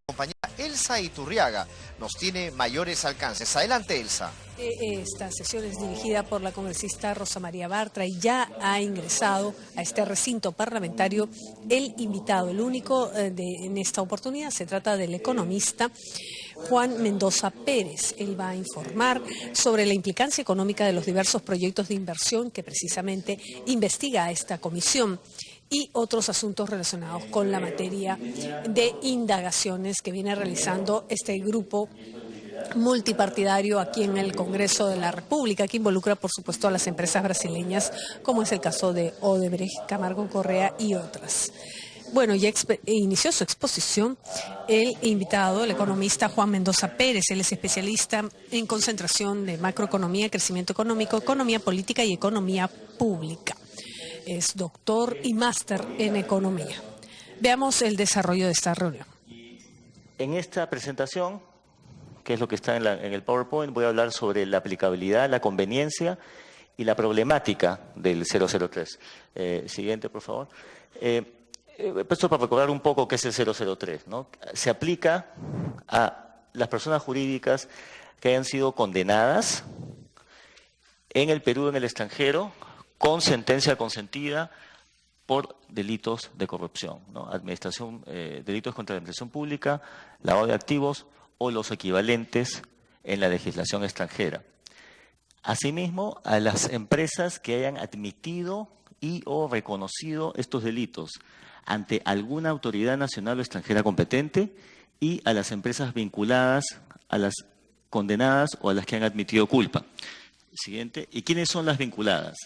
Compañera Elsa Iturriaga nos tiene mayores alcances. Adelante, Elsa. Esta sesión es dirigida por la congresista Rosa María Bartra y ya ha ingresado a este recinto parlamentario el invitado, el único en esta oportunidad. Se trata del economista Juan Mendoza Pérez. Él va a informar sobre la implicancia económica de los diversos proyectos de inversión que precisamente investiga esta comisión y otros asuntos relacionados con la materia de indagaciones que viene realizando este grupo multipartidario aquí en el Congreso de la República, que involucra, por supuesto, a las empresas brasileñas, como es el caso de Odebrecht, Camargo Correa y otras. Bueno, ya inició su exposición el invitado, el economista Juan Mendoza Pérez. Él es especialista en concentración de macroeconomía, crecimiento económico, economía política y economía pública. Es doctor y máster en economía. Veamos el desarrollo de esta reunión. En esta presentación, que es lo que está en el PowerPoint, voy a hablar sobre la aplicabilidad, la conveniencia y la problemática del 003. Siguiente, por favor. Esto para recordar un poco qué es el 003, ¿no? Se aplica a las personas jurídicas que hayan sido condenadas en el Perú, en el extranjero, con sentencia consentida por delitos de corrupción, ¿no? Delitos contra la administración pública, lavado de activos o los equivalentes en la legislación extranjera. Asimismo, a las empresas que hayan admitido y o reconocido estos delitos ante alguna autoridad nacional o extranjera competente y a las empresas vinculadas a las condenadas o a las que han admitido culpa. Siguiente. ¿Y quiénes son las vinculadas?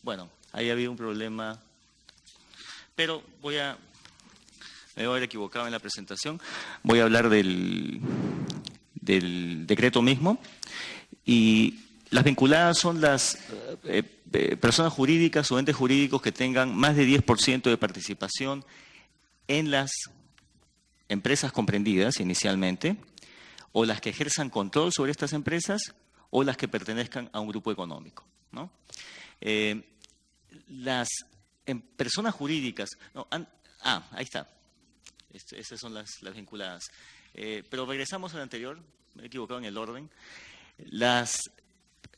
Bueno, ahí había un problema, pero me voy a haber equivocado en la presentación. Voy a hablar del decreto mismo. Y las vinculadas son las personas jurídicas o entes jurídicos que tengan más de 10% de participación en las empresas comprendidas inicialmente, o las que ejerzan control sobre estas empresas, o las que pertenezcan a un grupo económico, ¿no? Las personas jurídicas... ahí está. Esas son las vinculadas. Pero regresamos al anterior, me he equivocado en el orden. Las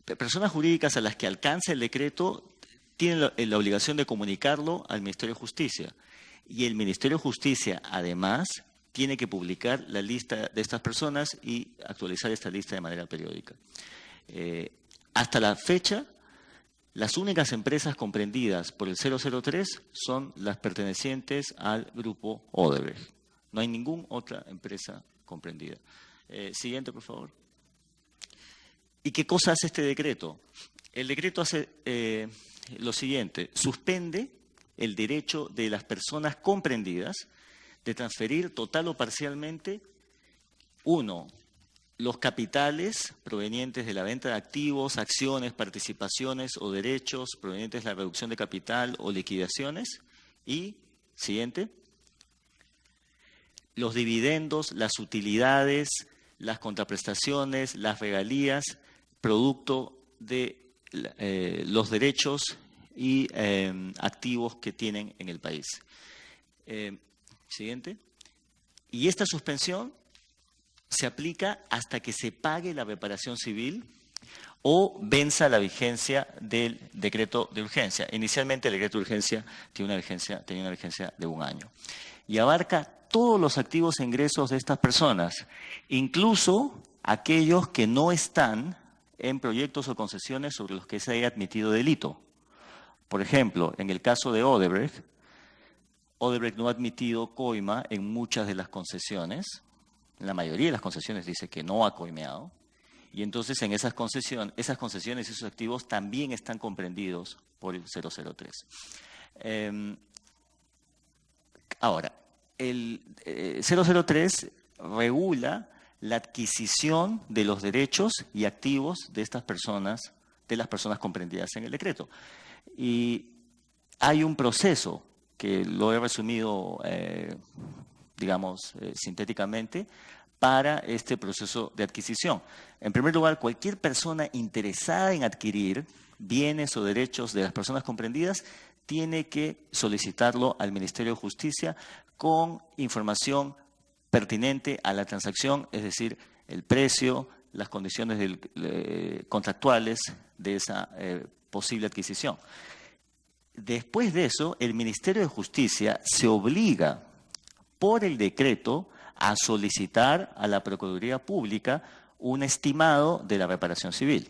personas jurídicas a las que alcanza el decreto tienen la obligación de comunicarlo al Ministerio de Justicia. Y el Ministerio de Justicia, además, tiene que publicar la lista de estas personas y actualizar esta lista de manera periódica. Hasta la fecha, las únicas empresas comprendidas por el 003 son las pertenecientes al grupo Odebrecht. No hay ninguna otra empresa comprendida. Siguiente, por favor. ¿Y qué cosa hace este decreto? El decreto hace lo siguiente: suspende el derecho de las personas comprendidas de transferir total o parcialmente, los capitales provenientes de la venta de activos, acciones, participaciones o derechos provenientes de la reducción de capital o liquidaciones. Y, siguiente, los dividendos, las utilidades, las contraprestaciones, las regalías, producto de los derechos y activos que tienen en el país. Siguiente. Y esta suspensión se aplica hasta que se pague la reparación civil o venza la vigencia del decreto de urgencia. Inicialmente el decreto de urgencia tenía una vigencia de 1 año. Y abarca todos los activos e ingresos de estas personas, incluso aquellos que no están en proyectos o concesiones sobre los que se haya admitido delito. Por ejemplo, en el caso de Odebrecht no ha admitido coima en muchas de las concesiones. En la mayoría de las concesiones dice que no ha coimeado. Y entonces en esas concesiones y esos activos también están comprendidos por el 003. Ahora, el 003 regula la adquisición de los derechos y activos de estas personas, de las personas comprendidas en el decreto. Y hay un proceso que lo he resumido, sintéticamente, para este proceso de adquisición. En primer lugar, cualquier persona interesada en adquirir bienes o derechos de las personas comprendidas tiene que solicitarlo al Ministerio de Justicia con información pertinente a la transacción, es decir, el precio, las condiciones contractuales de esa posible adquisición. Después de eso, el Ministerio de Justicia se obliga por el decreto a solicitar a la Procuraduría Pública un estimado de la reparación civil.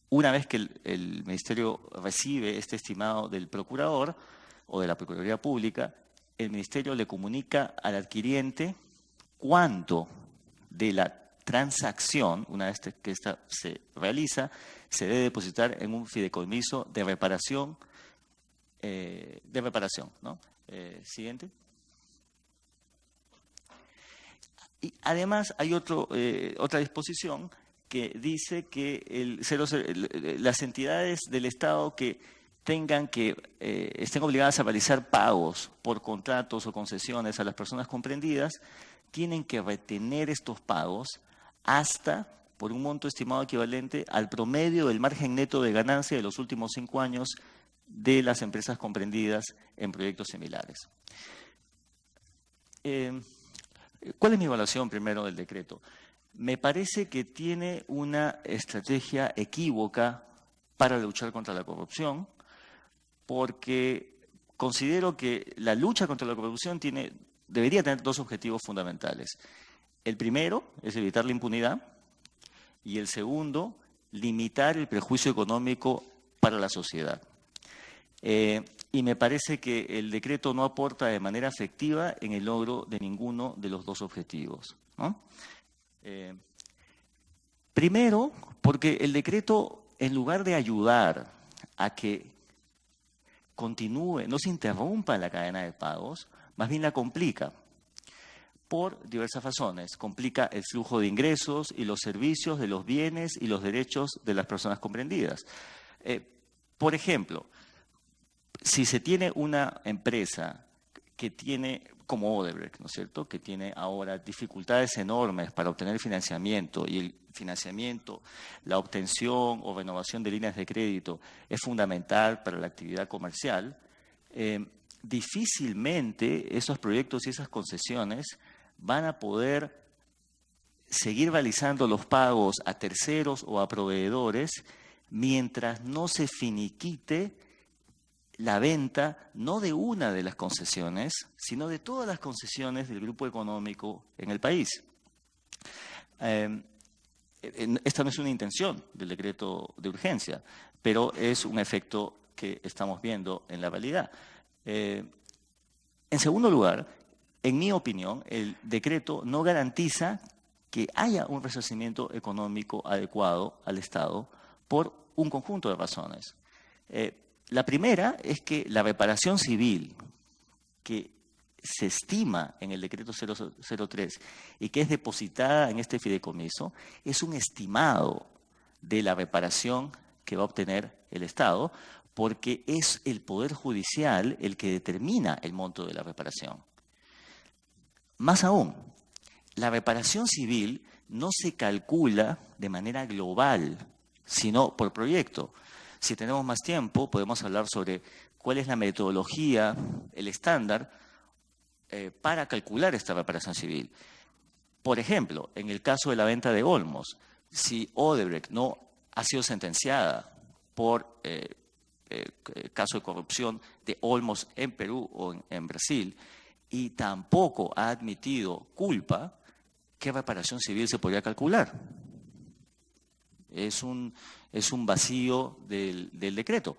Una vez que el Ministerio recibe este estimado del procurador o de la Procuraduría Pública, el Ministerio le comunica al adquiriente cuánto de la transacción, una vez que esta se realiza, se debe depositar en un fideicomiso de reparación, ¿no? Siguiente. Y además hay otra disposición que dice que las entidades del Estado que estén obligadas a realizar pagos por contratos o concesiones a las personas comprendidas, tienen que retener estos pagos hasta por un monto estimado equivalente al promedio del margen neto de ganancia de los últimos 5 años de las empresas comprendidas en proyectos similares. ¿Cuál es mi evaluación primero del decreto? Me parece que tiene una estrategia equívoca para luchar contra la corrupción, porque considero que la lucha contra la corrupción debería tener 2 objetivos fundamentales. El primero es evitar la impunidad y el segundo, limitar el perjuicio económico para la sociedad. Y me parece que el decreto no aporta de manera efectiva en el logro de ninguno de los 2 objetivos, ¿no? Primero, porque el decreto, en lugar de ayudar a que continúe, no se interrumpa la cadena de pagos, más bien la complica por diversas razones. Complica el flujo de ingresos y los servicios de los bienes y los derechos de las personas comprendidas. Por ejemplo, si se tiene una empresa que tiene, como Odebrecht, ¿no es cierto?, que tiene ahora dificultades enormes para obtener financiamiento, y el financiamiento, la obtención o renovación de líneas de crédito es fundamental para la actividad comercial, difícilmente esos proyectos y esas concesiones van a poder seguir realizando los pagos a terceros o a proveedores mientras no se finiquite la venta no de una de las concesiones, sino de todas las concesiones del grupo económico en el país. Esta no es una intención del decreto de urgencia, pero es un efecto que estamos viendo en la realidad. En segundo lugar, en mi opinión, el decreto no garantiza que haya un resarcimiento económico adecuado al Estado por un conjunto de razones. La primera es que la reparación civil que se estima en el decreto 003 y que es depositada en este fideicomiso es un estimado de la reparación que va a obtener el Estado, porque es el Poder Judicial el que determina el monto de la reparación. Más aún, la reparación civil no se calcula de manera global, sino por proyecto. Si tenemos más tiempo, podemos hablar sobre cuál es la metodología, el estándar para calcular esta reparación civil. Por ejemplo, en el caso de la venta de Olmos, si Odebrecht no ha sido sentenciada por caso de corrupción de Olmos en Perú o en Brasil y tampoco ha admitido culpa, ¿qué reparación civil se podría calcular? Es un vacío del decreto.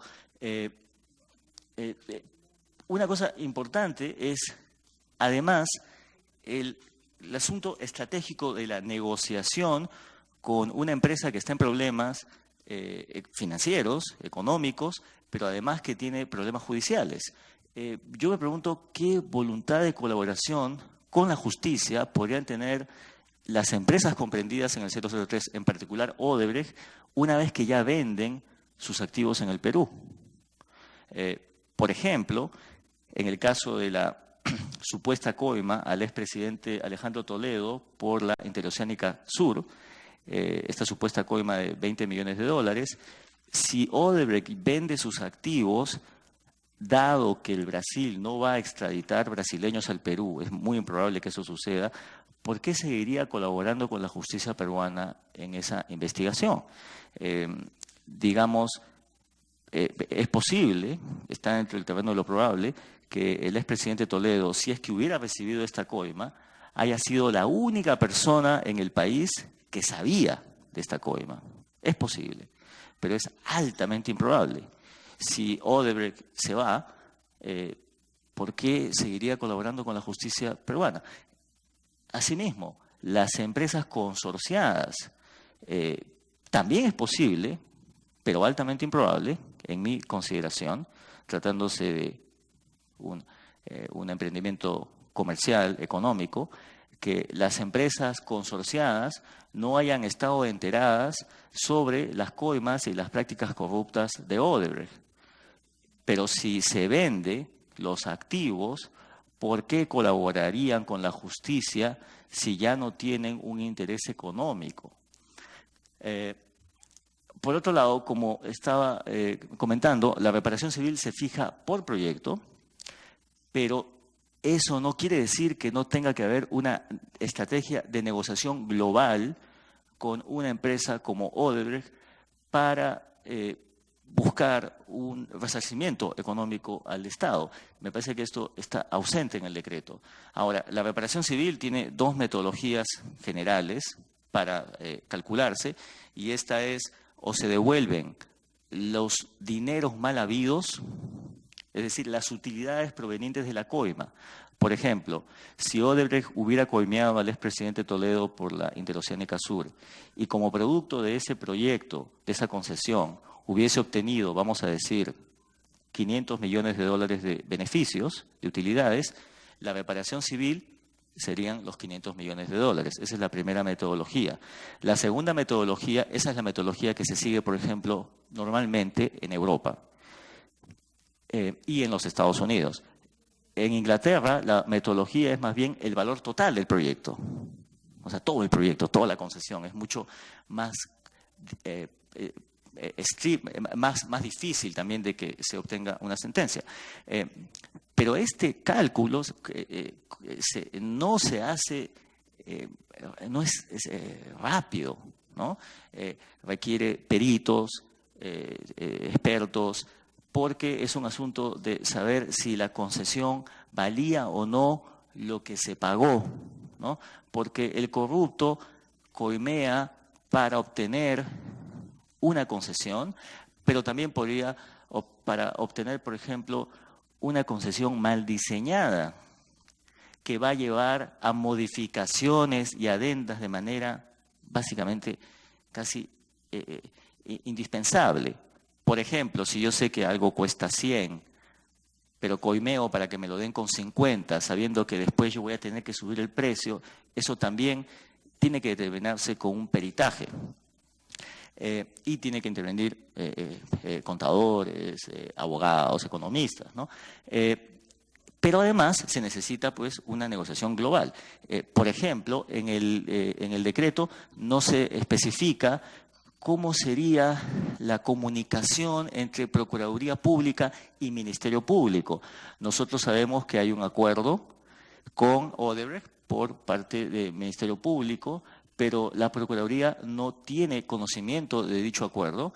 Una cosa importante es, además, el asunto estratégico de la negociación con una empresa que está en problemas financieros, económicos, pero además que tiene problemas judiciales. Yo me pregunto qué voluntad de colaboración con la justicia podrían tener las empresas comprendidas en el 003, en particular Odebrecht, una vez que ya venden sus activos en el Perú. Por ejemplo, en el caso de la supuesta coima al expresidente Alejandro Toledo por la Interoceánica Sur, esta supuesta coima de $20 millones, si Odebrecht vende sus activos, dado que el Brasil no va a extraditar brasileños al Perú, es muy improbable que eso suceda, ¿por qué seguiría colaborando con la justicia peruana en esa investigación? Digamos, es posible, está dentro del terreno de lo probable, que el expresidente Toledo, si es que hubiera recibido esta coima, haya sido la única persona en el país que sabía de esta coima. Es posible, pero es altamente improbable. Si Odebrecht se va, ¿por qué seguiría colaborando con la justicia peruana? Asimismo, las empresas consorciadas, también es posible, pero altamente improbable, en mi consideración, tratándose de un emprendimiento comercial, económico, que las empresas consorciadas no hayan estado enteradas sobre las coimas y las prácticas corruptas de Odebrecht. Pero si se vende los activos, ¿por qué colaborarían con la justicia si ya no tienen un interés económico? Por otro lado, como estaba comentando, la reparación civil se fija por proyecto, pero eso no quiere decir que no tenga que haber una estrategia de negociación global con una empresa como Odebrecht para buscar un resarcimiento económico al Estado. Me parece que esto está ausente en el decreto. Ahora, la reparación civil tiene dos metodologías generales para calcularse, y esta es: o se devuelven los dineros mal habidos, es decir, las utilidades provenientes de la coima. Por ejemplo, si Odebrecht hubiera coimeado al expresidente Toledo por la Interoceánica Sur y como producto de ese proyecto, de esa concesión, hubiese obtenido, vamos a decir, 500 millones de dólares de beneficios, de utilidades, la reparación civil serían los 500 millones de dólares. Esa es la primera metodología. La segunda metodología, esa es la metodología que se sigue, por ejemplo, normalmente en Europa y en los Estados Unidos. En Inglaterra, la metodología es más bien el valor total del proyecto. O sea, todo el proyecto, toda la concesión. Es mucho más más difícil también de que se obtenga una sentencia. Pero este cálculo no se hace, no es rápido, ¿no? Requiere peritos, expertos, porque es un asunto de saber si la concesión valía o no lo que se pagó, ¿no? Porque el corrupto coimea para obtener una concesión, pero también podría para obtener, por ejemplo, una concesión mal diseñada que va a llevar a modificaciones y adendas de manera básicamente casi indispensable. Por ejemplo, si yo sé que algo cuesta 100, pero coimeo para que me lo den con 50, sabiendo que después yo voy a tener que subir el precio, eso también tiene que determinarse con un peritaje. Y tiene que intervenir contadores, abogados, economistas, ¿no? Pero además se necesita pues una negociación global. Por ejemplo, en el decreto no se especifica cómo sería la comunicación entre Procuraduría Pública y Ministerio Público. Nosotros sabemos que hay un acuerdo con Odebrecht por parte del Ministerio Público, pero la Procuraduría no tiene conocimiento de dicho acuerdo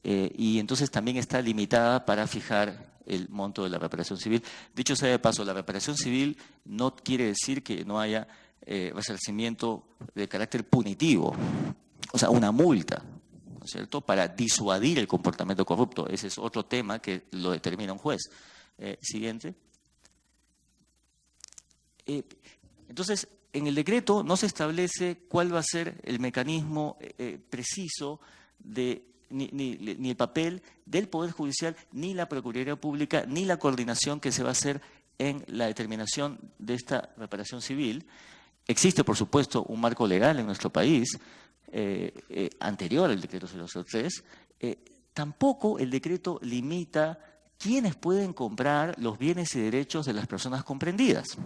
y entonces también está limitada para fijar el monto de la reparación civil. Dicho sea de paso, la reparación civil no quiere decir que no haya resarcimiento de carácter punitivo, o sea, una multa, ¿no es cierto?, para disuadir el comportamiento corrupto. Ese es otro tema que lo determina un juez. Siguiente. Entonces, en el decreto no se establece cuál va a ser el mecanismo preciso ni el papel del Poder Judicial, ni la Procuraduría Pública, ni la coordinación que se va a hacer en la determinación de esta reparación civil. Existe, por supuesto, un marco legal en nuestro país anterior al decreto 003. Tampoco el decreto limita quiénes pueden comprar los bienes y derechos de las personas comprendidas,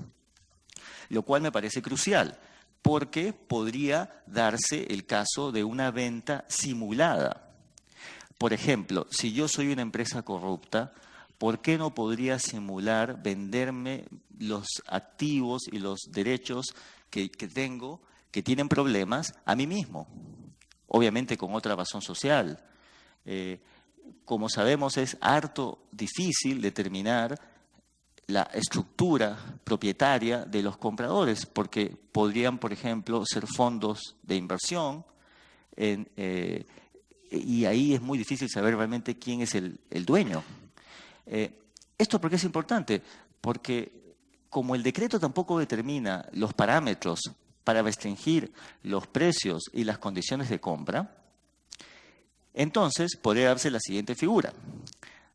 lo cual me parece crucial, porque podría darse el caso de una venta simulada. Por ejemplo, si yo soy una empresa corrupta, ¿por qué no podría simular venderme los activos y los derechos que tengo, que tienen problemas, a mí mismo? Obviamente con otra razón social. Como sabemos, es harto difícil determinar la estructura propietaria de los compradores, porque podrían, por ejemplo, ser fondos de inversión, y ahí es muy difícil saber realmente quién es el dueño. ¿Esto por qué es importante? Porque como el decreto tampoco determina los parámetros para restringir los precios y las condiciones de compra, entonces podría darse la siguiente figura.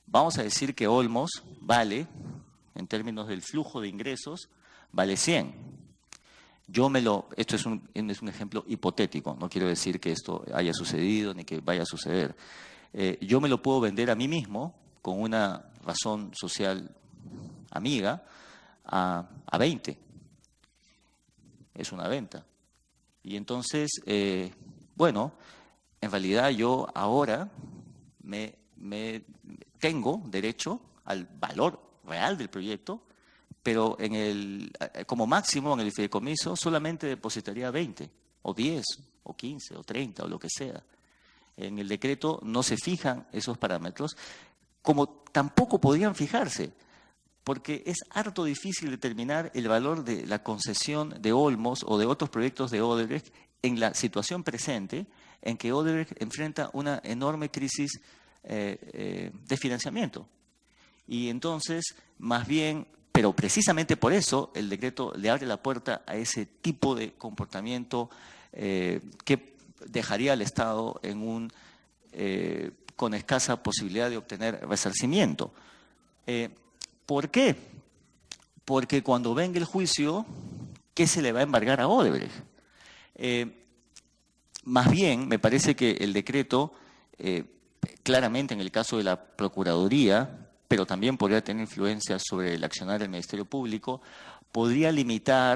Vamos a decir que Olmos vale, en términos del flujo de ingresos, vale 100. Esto es un ejemplo hipotético, no quiero decir que esto haya sucedido ni que vaya a suceder. Yo me lo puedo vender a mí mismo con una razón social amiga a 20. Es una venta. Y entonces, bueno, en realidad yo ahora tengo derecho al valor real del proyecto, pero como máximo en el fideicomiso solamente depositaría 20, o 10, o 15, o 30, o lo que sea. En el decreto no se fijan esos parámetros, como tampoco podrían fijarse, porque es harto difícil determinar el valor de la concesión de Olmos o de otros proyectos de Odebrecht en la situación presente, en que Odebrecht enfrenta una enorme crisis de financiamiento. Y entonces, más bien, pero precisamente por eso, el decreto le abre la puerta a ese tipo de comportamiento que dejaría al Estado con escasa posibilidad de obtener resarcimiento. ¿Por qué? Porque cuando venga el juicio, ¿qué se le va a embargar a Odebrecht? Más bien, me parece que el decreto, claramente en el caso de la Procuraduría, pero también podría tener influencia sobre el accionar del Ministerio Público, podría limitar